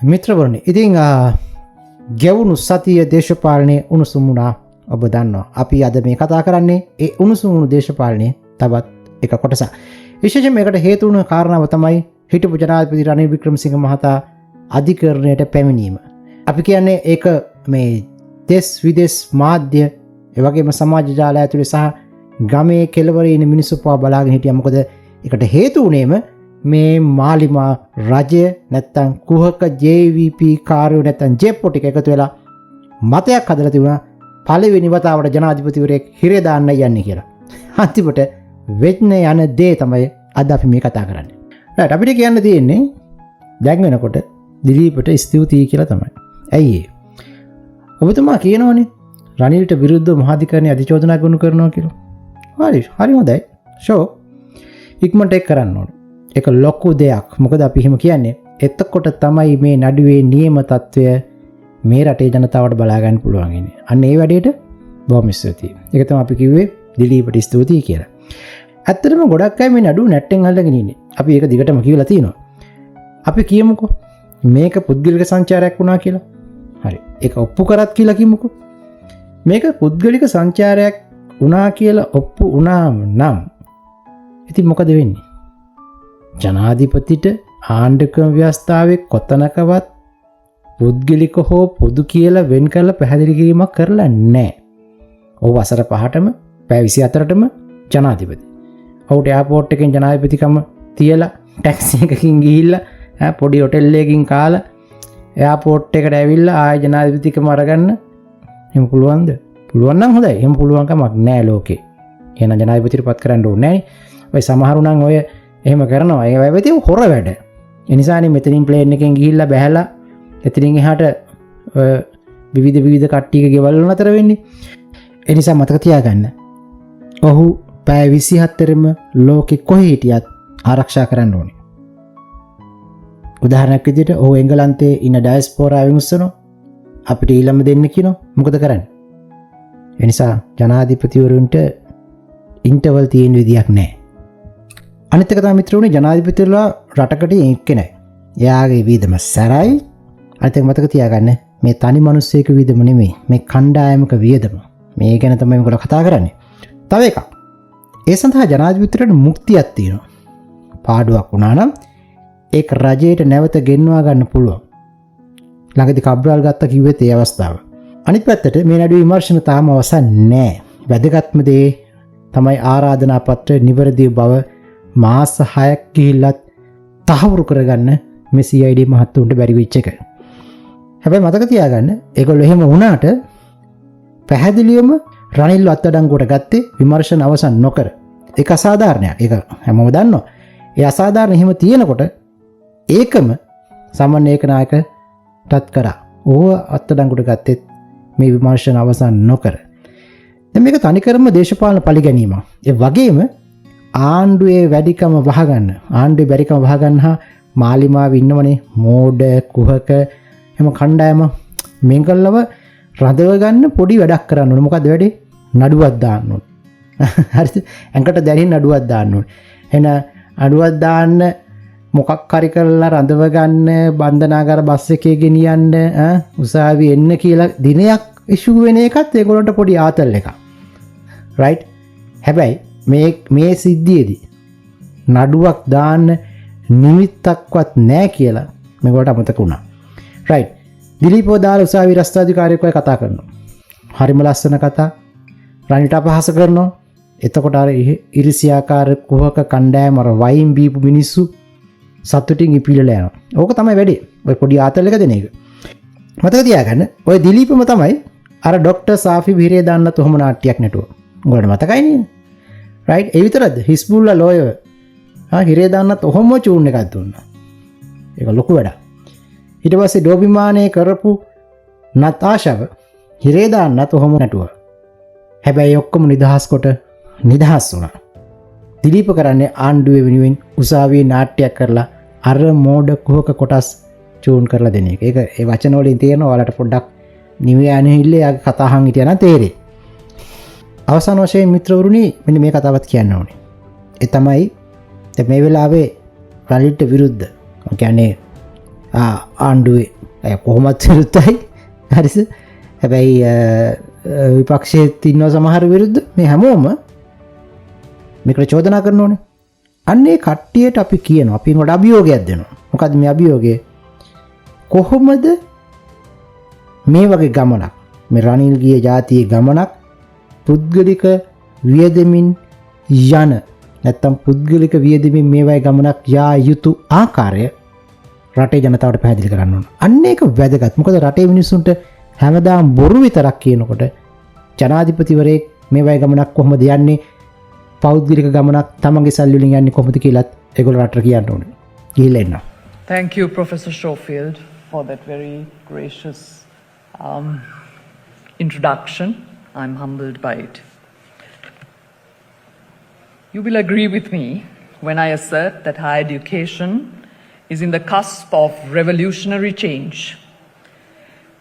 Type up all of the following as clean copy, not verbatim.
මිත්‍රවරුනි, ඉතින් ගැවුණු සතිය දේශපාලනයේ උණුසුම් වුණා. ඔබ දන්නවා. අපි අද මේ කතා කරන්නේ ඒ උණුසුම් වුණු දේශපාලනයේ තවත් එක කොටසක්. විශේෂයෙන් මේකට හේතු වුණ කාරණාව තමයි හිටපු ජනාධිපති රනිල් වික්‍රමසිංහ මහතා අධිකරණයට පැමිණීම. අපි කියන්නේ ඒක මේ දෙස් විදෙස් මාධ්‍ය එවැගේම සමාජ ජාල ඇතුලේ සහ ගමේ කෙළවරේ ඉන්න මිනිස්සු පවා බලාගෙන හිටියා. මොකද ඒකට හේතු වුණේම මේ මාලිමා රජය නැත්තම් කුහක JVP කාර්යෝ නැත්තම් ජෙප්පෝ ටික එකතු වෙලා මතයක් හදලා තිබුණා පළවෙනි වතාවට ජනාධිපතිවරයෙක් හිරේ දාන්න යන්නේ කියලා. අන්තිමට වෙන්න යන දේ තමයි අද අපි මේ කතා කරන්නේ. right අපිට කියන්න තියෙන්නේ දැන් වෙනකොට දිලීපට ස්තුතියි කියලා තමයි. ඇයි ඒ? ඔබතුමා කියනවනේ රනිල්ට විරුද්ධව මහාධිකරණයේ අධිචෝදනා ගොනු කරනවා කියලා. හරි හොඳයි. ෂෝ ඉක්මනට ඒක කරන්න ඕනේ. ඒක ලොකු දෙයක්. මොකද අපි එහෙම කියන්නේ එතකොට තමයි මේ නඩුවේ නියම තත්වය මේ රටේ ජනතාවට බලා ගන්න පුළුවන් ඉන්නේ. අන්න ඒ වැඩේට බොහොම ස්තුතියි. ඒක තමයි අපි කිව්වේ දිලීපට ස්තුතියි කියලා. ඇත්තටම ගොඩක් අය මේ නඩුව නැට්ටෙන් අල්ලගෙන ඉන්නේ. අපි ඒක දිගටම කියලා තියෙනවා. අපි කියමුකෝ මේක පුද්ගලික සංචාරයක් වුණා කියලා. හරි. ඒක ඔප්පු කරත් කියලා කියමුකෝ. මේක පුද්ගලික සංචාරයක් වුණා කියලා ඔප්පු වුණාම නම් ඉතින් මොකද වෙන්නේ? ජනාධිපතිට ආණ්ඩුක්‍රම ව්‍යවස්ථාවේ කොතනකවත් පුද්ගලික හෝ පොදු කියලා වෙන් කරලා පැහැදිලි කිරීමක් කරලා නැහැ. ඔව් වසර 5ටම පැය 24ටම ජනාධිපති. ඔහුට එයාපෝට් එකෙන් ජනාධිපතිකම තියලා ටැක්සි එකකින් ගිහිල්ලා පොඩි හොටෙල් එකකින් කාලා එයාපෝට් එකට ඇවිල්ලා ආය ජනාධිපතිකම අරගන්න එහෙම පුළුවන්ද? පුළුවන් නම් හොඳයි. එහෙම පුළුවන් කමක් නැහැ ලෝකේ. එහෙනම් ජනාධිපතිට පත් කරන්න ඕනේ නැහැ. ඔය සමහරු නම් ඔය එහෙම කරනවා. ඒ වෙලාවෙදී හොර වැඩ. ඒ නිසානේ මෙතනින් ප්ලේන් එකෙන් ගිහිල්ලා බැහැලා එතනින් එහාට විවිධ කට්ටියක ගෙවල් වල නතර වෙන්නේ. ඒ නිසා මතක තියාගන්න. ඔහු පැය 24ෙම ලෝකෙ කොහේ හිටියත් ආරක්ෂා කරන්න ඕනේ. උදාහරණයක් විදිහට ඔහු එංගලන්තයේ ඉන්න ඩයස්පෝරාවෙන් උස්සනවා. අපිට ඊළම දෙන්න කියනවා. මොකද කරන්නේ? ඒ නිසා ජනාධිපතිවරුන්ට ඉන්ටර්වල් තියෙන විදියක් නැහැ. අනිත් එක තමයි මිත්‍රෝනේ ජනාධිපතිවරයා රටකට එක්කේ නැහැ. එයාගේ වීදම සැරයි. අනිත් එක මතක තියාගන්න මේ තනි මිනිස්සෙක වීදම නෙමෙයි. මේ කණ්ඩායමක වීදම. මේ ගැන තමයි මේගොල්ලෝ කතා කරන්නේ. තව එකක්. ඒ සඳහා ජනාධිපතිවරයාට මුක්තියක් තියෙනවා. පාඩුවක් වුණා නම් ඒක රජයට නැවත ගෙන්වා ගන්න පුළුවන්. ළඟදී කබ්‍රාල් ගත්ත කිව්වෙත් ඒ අවස්ථාව. අනිත් පැත්තට මේ නඩුවේ විමර්ශන තාම අවසන් නැහැ. වැදගත්ම දේ තමයි ආරාධනා පත්‍රය නිවැරදි බව මාස 6ක් ගිහිල්ලත් තහවුරු කරගන්න මේ CID මහත්තුන්ට බැරි වෙච්ච එක. හැබැයි මතක තියාගන්න ඒගොල්ලෝ එහෙම වුණාට පැහැදිලිවම රනිල්ව අත්අඩංගුවට ගත්තේ විමර්ශන අවසන් නොකර. ඒක අසාධාරණයක්. ඒක හැමෝම දන්නවා. ඒ අසාධාරණ එහෙම තියෙනකොට ඒකම සමන් ඒකනායකටත් කරා. ඕව අත්අඩංගුවට ගත්තේ මේ විමර්ශන අවසන් නොකර. දැන් මේක තනිකරම දේශපාලන පරිගැනීමක්. ඒ වගේම ආණ්ඩුවේ වැඩිකම වහගන්න, ආණ්ඩුවේ බැරිකම වහගන්න හා මාලිමාව ඉන්නවනේ මෝඩ කුහක එම කණ්ඩායම මේගොල්ලව රඳව ගන්න පොඩි වැඩක් කරන්න ඕනේ. මොකද්ද වැඩේ? නඩුවක් දාන්න ඕනේ. හරිද? ඇඟට දැනින් නඩුවක් දාන්න ඕනේ. එන නඩුවක් දාන්න මොකක් හරි කරලා රඳව ගන්න, බන්ධනාගාර බස් එකේ ගෙනියන්න, උසාවි එන්න කියලා දිනයක් ඉෂුව වෙන එකත් ඒගොල්ලන්ට පොඩි ආතල් එකක්. right? හැබැයි මේ සිද්ධියේදී නඩුවක් දාන්න නිමිත්තක්වත් නැහැ කියලා මේගොල්ලන්ට අමතක වුණා. right? දිලීපෝ දාල උසාවි රස්තාධිකාරියෙක්ව කතා කරනවා. හරිම ලස්සන කතා. රනිට අපහාස කරනවා. එතකොට අර ඉරිසියාකාර කුහක කණ්ඩායම අර වයින් බීපු මිනිස්සු සතුටින් ඉපිලලා යනවා. ඕක තමයි වැඩේ. ඔය පොඩි ආතල් එක දෙන එක. මතක තියාගන්න. ඔය දිලීපම තමයි අර ડોක්ටර් සාෆි විහිරේ දාන්න තොහම නාට්‍යයක් නටුවා. උඹලට මතකයි නේද? right? ඒ විතරද? හිස්බුල්ලා ලෝයර් හිරේ දාන්නත් ඔහොම චූන් එකක් දුන්නා. ඒක ලොකු වැඩක්. ඊට පස්සේ ඩෝබිමානේ කරපු නතාෂව හිරේ දාන්නත් ඔහොම නටුවා. හැබැයි ඔක්කොම නිදහස් කොට නිදහස් වුණා. දිලීප කරන්නේ ආණ්ඩුවේ වෙනුවෙන් උසාවියේ නාට්‍යයක් කරලා අර මෝඩ කුහක කොටස් චූන් කරලා දෙන එක. ඒක ඒ වචන වලින් තියෙනවා. ඔයාලට පොඩ්ඩක් නිවියන්නේ ඉල්ලේ යාගේ කතාහන් හිටියා නම් තේරෙයි. අවසාන වශයෙන් මිත්‍රවරුනි මෙන්න මේ කතාවත් කියන්න ඕනේ. ඒ තමයි මේ වෙලාවේ රනිල්ට විරුද්ධ. කියන්නේ ආණ්ඩුවේ කොහොමත් විරුද්ධයි හරිස හැබැයි විපක්ෂයත් ඉන්නවා සමහර විරුද්ධ මේ හැමෝම මේකට චෝදනා කරන්න ඕනේ අන්නේ කට්ටියට අපි කියනවා අපි කොට අභියෝගයක් දෙනවා මොකද මේ අභියෝගය කොහොමද මේ වගේ ගමනක් මේ රනිල් ගිය ජාතියේ ගමනක් පුද්ගලික වියදමින් යන නැත්තම් පුද්ගලික වියදමින් මේ වගේ ගමනක් යා යුතු ආකාරය රටේ ජනතාවට පැහැදිලි කරන්න ඕන. අන්න ඒක වැදගත්. මොකද රටේ මිනිස්සුන්ට හැමදාම බොරු විතරක් කියනකොට ජනාධිපතිවරයෙක් මේ වගේ ගමනක් කොහොමද යන්නේ? පෞද්ගලික ගමනක් තමන්ගේ සල්ලි වලින් යන්නේ කොහොමද කියලාත් ඒගොල්ලෝ රටට කියන්න ඕනේ. ගිහිල්ලා එන්න. Thank you, Professor Schofield, for that very gracious introduction. I'm humbled by it. You will agree with me when I assert that higher education is in the cusp of revolutionary change.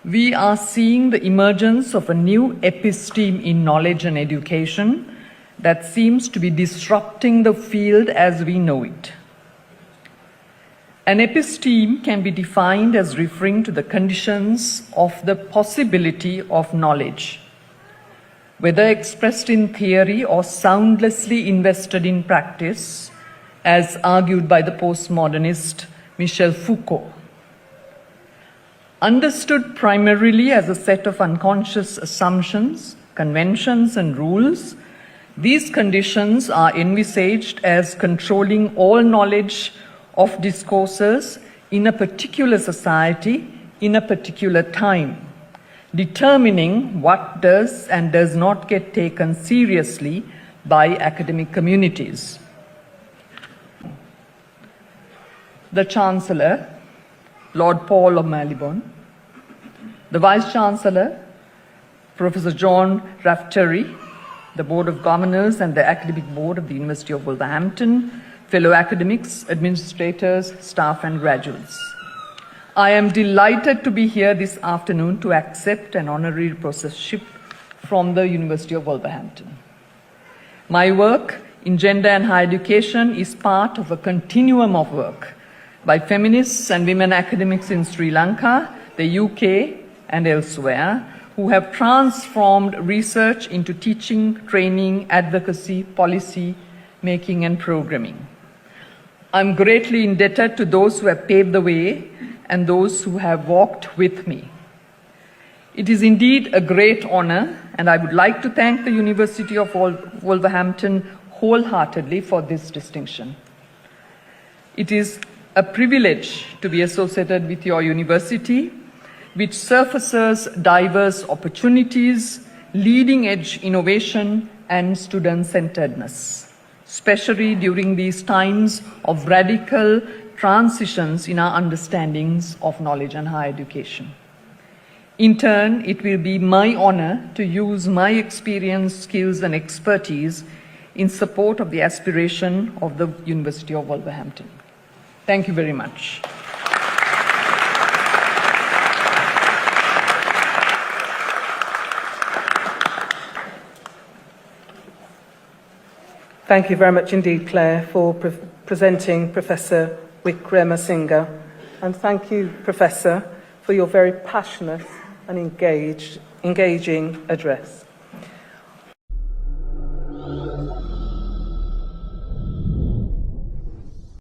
We are seeing the emergence of a new episteme in knowledge and education that seems to be disrupting the field as we know it. An episteme can be defined as referring to the conditions of the possibility of knowledge, whether expressed in theory or soundlessly invested in practice, as argued by the postmodernist Michel Foucault. Understood primarily as a set of unconscious assumptions, conventions, and rules, these conditions are envisaged as controlling all knowledge of discourses in a particular society in a particular time, determining what does and does not get taken seriously by academic communities. The Chancellor, Lord Paul of Malibon, the Vice Chancellor, Professor John Raftery, the Board of Governors and the Academic Board of the University of Wolverhampton, fellow academics, administrators, staff and graduates. I am delighted to be here this afternoon to accept an honorary professorship from the University of Wolverhampton. My work in gender and higher education is part of a continuum of work by feminists and women academics in Sri Lanka, the UK and elsewhere who have transformed research into teaching, training, advocacy, policy making and programming. I'm greatly indebted to those who have paved the way and those who have walked with me. It is indeed a great honor, and I would like to thank the University of Wolverhampton wholeheartedly for this distinction. It is a privilege to be associated with your university, which surfaces diverse opportunities, leading-edge innovation, and student-centeredness, especially during these times of radical transitions in our understandings of knowledge and higher education. In turn, it will be my honor to use my experience, skills, and expertise in support of the aspiration of the University of Wolverhampton. Thank you very much. Thank you very much indeed, Claire, for presenting Professor Wickramasinghe. And thank you, Professor, for your very passionate and engaging address.